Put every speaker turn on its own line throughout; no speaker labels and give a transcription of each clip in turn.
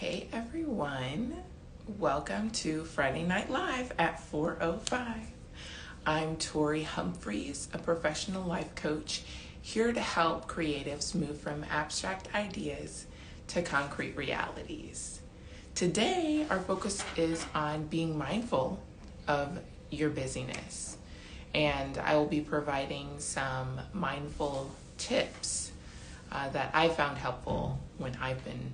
Hey everyone, welcome to Friday Night Live at 4:05. I'm Tori Humphreys, a professional life coach, here to help creatives move from abstract ideas to concrete realities. Today, our focus is on being mindful of your busyness, and I will be providing some mindful tips that I found helpful when I've been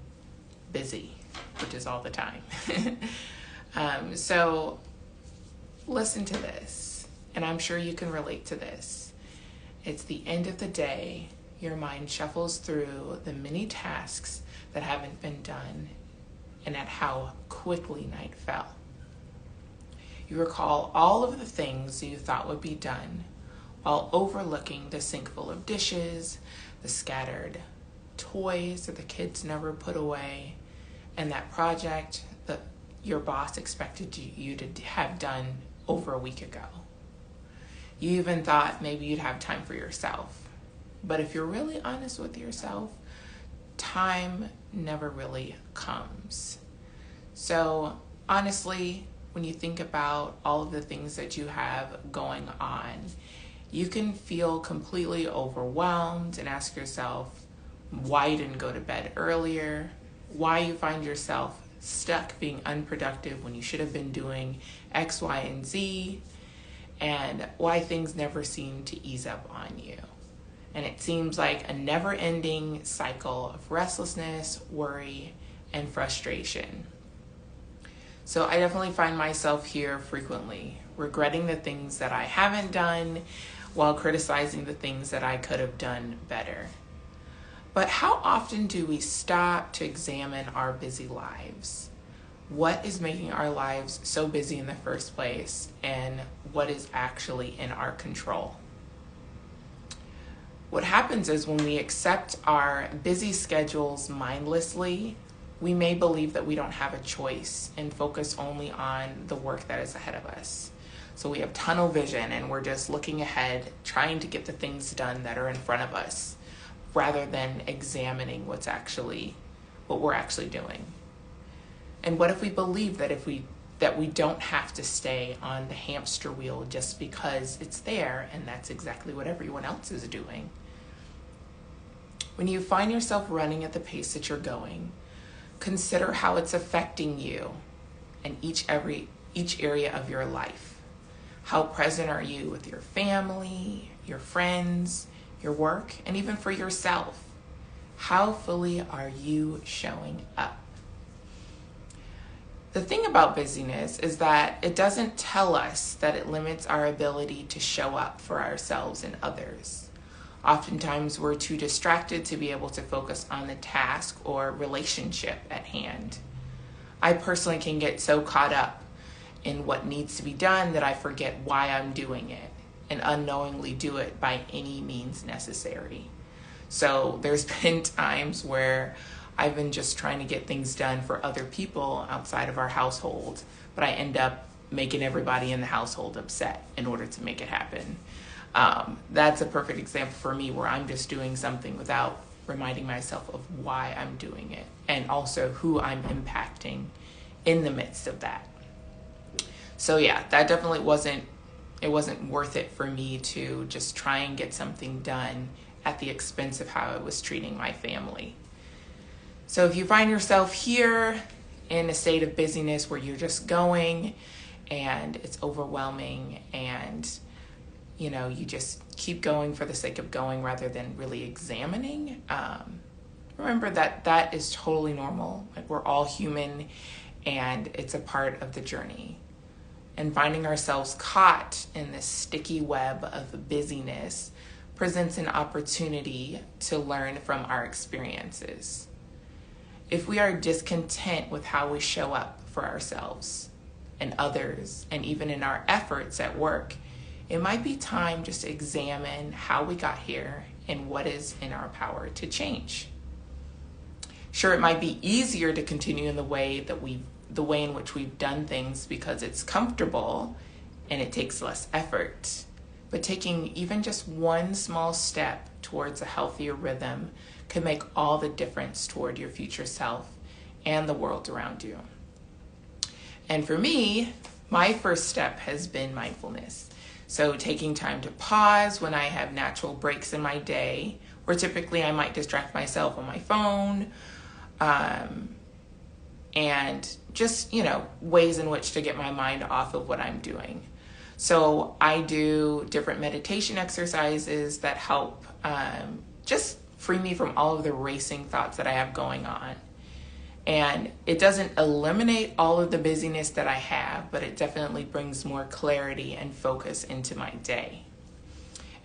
busy, which is all the time. So listen to this, and I'm sure you can relate to this. It's the end of the day. Your mind shuffles through the many tasks that haven't been done and at how quickly night fell. You recall all of the things you thought would be done while overlooking the sink full of dishes, the scattered toys that the kids never put away, and that project that your boss expected you to have done over a week ago. You even thought maybe you'd have time for yourself. But if you're really honest with yourself, time never really comes. So honestly, when you think about all of the things that you have going on, you can feel completely overwhelmed and ask yourself why you didn't go to bed earlier, why you find yourself stuck being unproductive when you should have been doing X, Y, and Z, and why things never seem to ease up on you. And it seems like a never-ending cycle of restlessness, worry, and frustration. So I definitely find myself here frequently, regretting the things that I haven't done while criticizing the things that I could have done better. But how often do we stop to examine our busy lives? What is making our lives so busy in the first place, and what is actually in our control? What happens is when we accept our busy schedules mindlessly, we may believe that we don't have a choice and focus only on the work that is ahead of us. So we have tunnel vision and we're just looking ahead, trying to get the things done that are in front of us, rather than examining what we're actually doing. And what if we believe that we don't have to stay on the hamster wheel just because it's there and that's exactly what everyone else is doing? When you find yourself running at the pace that you're going, consider how it's affecting you in each area of your life. How present are you with your family, your friends, your work, and even for yourself? How fully are you showing up? The thing about busyness is that it doesn't tell us that it limits our ability to show up for ourselves and others. Oftentimes, we're too distracted to be able to focus on the task or relationship at hand. I personally can get so caught up in what needs to be done that I forget why I'm doing it, and unknowingly do it by any means necessary. So there's been times where I've been just trying to get things done for other people outside of our household, but I end up making everybody in the household upset in order to make it happen. That's a perfect example for me where I'm just doing something without reminding myself of why I'm doing it and also who I'm impacting in the midst of that. So yeah, that definitely wasn't worth it for me to just try and get something done at the expense of how I was treating my family. So if you find yourself here in a state of busyness where you're just going and it's overwhelming and you just keep going for the sake of going rather than really examining, remember that is totally normal. Like, we're all human and it's a part of the journey. And finding ourselves caught in this sticky web of busyness presents an opportunity to learn from our experiences. If we are discontent with how we show up for ourselves and others, and even in our efforts at work, it might be time just to examine how we got here and what is in our power to change. Sure, it might be easier to continue in the way in which we've done things because it's comfortable and it takes less effort. But taking even just one small step towards a healthier rhythm can make all the difference toward your future self and the world around you. And for me, my first step has been mindfulness. So taking time to pause when I have natural breaks in my day, where typically I might distract myself on my phone, and just, ways in which to get my mind off of what I'm doing. So I do different meditation exercises that help just free me from all of the racing thoughts that I have going on. And it doesn't eliminate all of the busyness that I have, but it definitely brings more clarity and focus into my day.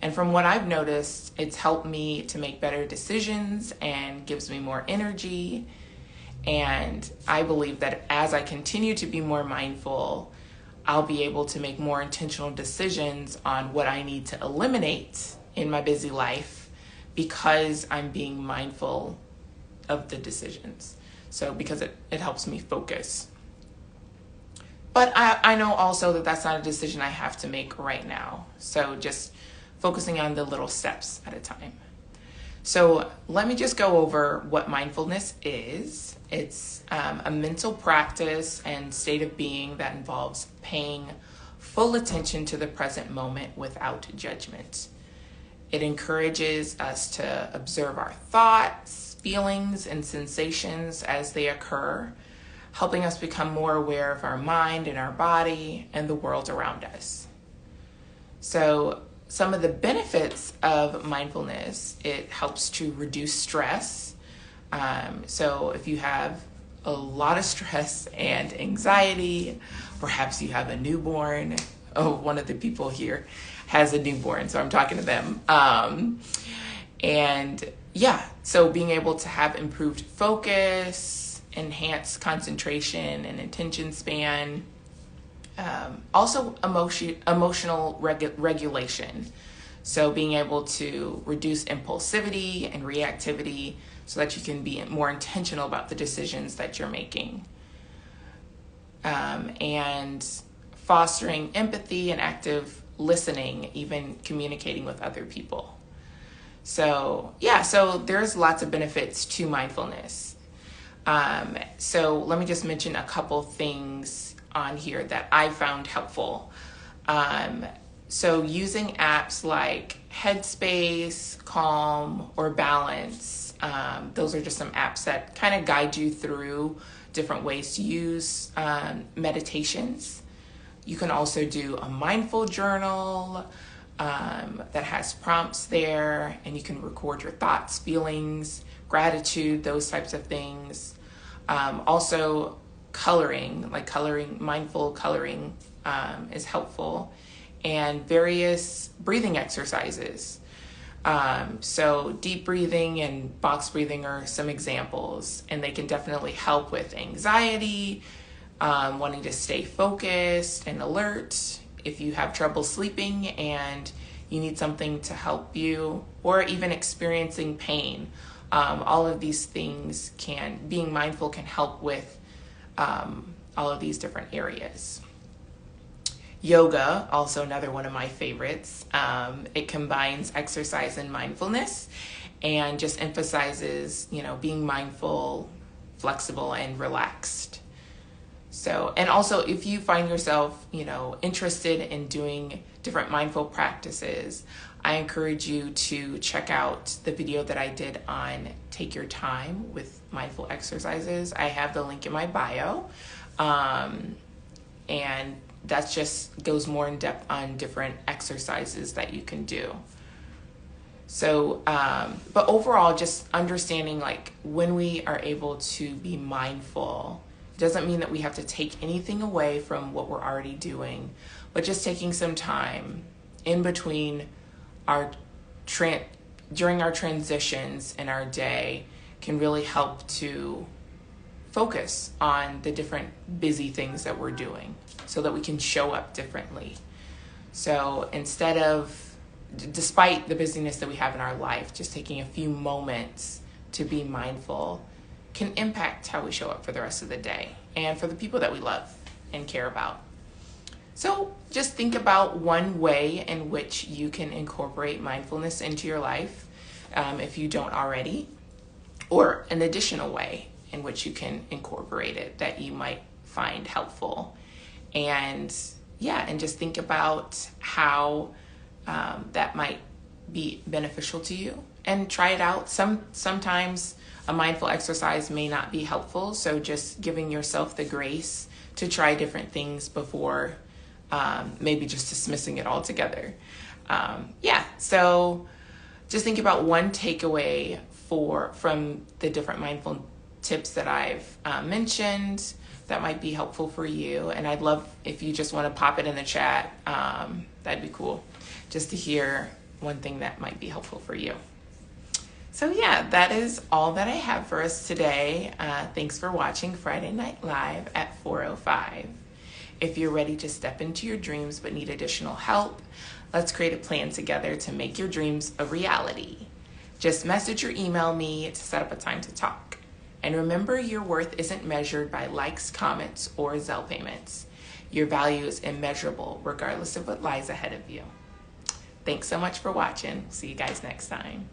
And from what I've noticed, it's helped me to make better decisions and gives me more energy. And I believe that as I continue to be more mindful, I'll be able to make more intentional decisions on what I need to eliminate in my busy life because I'm being mindful of the decisions. So because it helps me focus. But I know also that that's not a decision I have to make right now. So just focusing on the little steps at a time. So let me just go over what mindfulness is. It's a mental practice and state of being that involves paying full attention to the present moment without judgment. It encourages us to observe our thoughts, feelings, and sensations as they occur, helping us become more aware of our mind and our body and the world around us. So some of the benefits of mindfulness, it helps to reduce stress. So if you have a lot of stress and anxiety, perhaps you have a newborn. Oh, one of the people here has a newborn, so I'm talking to them. So being able to have improved focus, enhanced concentration and attention span, also emotional regulation. So being able to reduce impulsivity and reactivity so that you can be more intentional about the decisions that you're making. And fostering empathy and active listening, even communicating with other people. So there's lots of benefits to mindfulness. So let me just mention a couple things on here that I found helpful. So using apps like Headspace, Calm, or Balance, those are just some apps that kind of guide you through different ways to use meditations. You can also do a mindful journal that has prompts there, and you can record your thoughts, feelings, gratitude, those types of things. Also coloring, mindful coloring is helpful, and various breathing exercises. So deep breathing and box breathing are some examples, and they can definitely help with anxiety, wanting to stay focused and alert, if you have trouble sleeping and you need something to help you, or even experiencing pain. All of these things being mindful can help with all of these different areas. Yoga, also another one of my favorites. It combines exercise and mindfulness and just emphasizes, being mindful, flexible, and relaxed. So, and also if you find yourself, interested in doing different mindful practices, I encourage you to check out the video that I did on Take Your Time with mindful exercises. I have the link in my bio. And that just goes more in depth on different exercises that you can do. So, but overall, just understanding when we are able to be mindful, it doesn't mean that we have to take anything away from what we're already doing, but just taking some time in between during our transitions in our day can really help to focus on the different busy things that we're doing so that we can show up differently. So despite the busyness that we have in our life, just taking a few moments to be mindful can impact how we show up for the rest of the day and for the people that we love and care about. So just think about one way in which you can incorporate mindfulness into your life, if you don't already, or an additional way in which you can incorporate it that you might find helpful. And and just think about how that might be beneficial to you, and try it out. Sometimes a mindful exercise may not be helpful, so just giving yourself the grace to try different things before maybe just dismissing it altogether. So just think about one takeaway from the different mindful tips that I've mentioned that might be helpful for you. And I'd love if you just want to pop it in the chat. That'd be cool, just to hear one thing that might be helpful for you. So that is all that I have for us today. Thanks for watching Friday Night Live at 4:05. If you're ready to step into your dreams but need additional help, let's create a plan together to make your dreams a reality. Just message or email me to set up a time to talk. And remember, your worth isn't measured by likes, comments, or Zelle payments. Your value is immeasurable, regardless of what lies ahead of you. Thanks so much for watching. See you guys next time.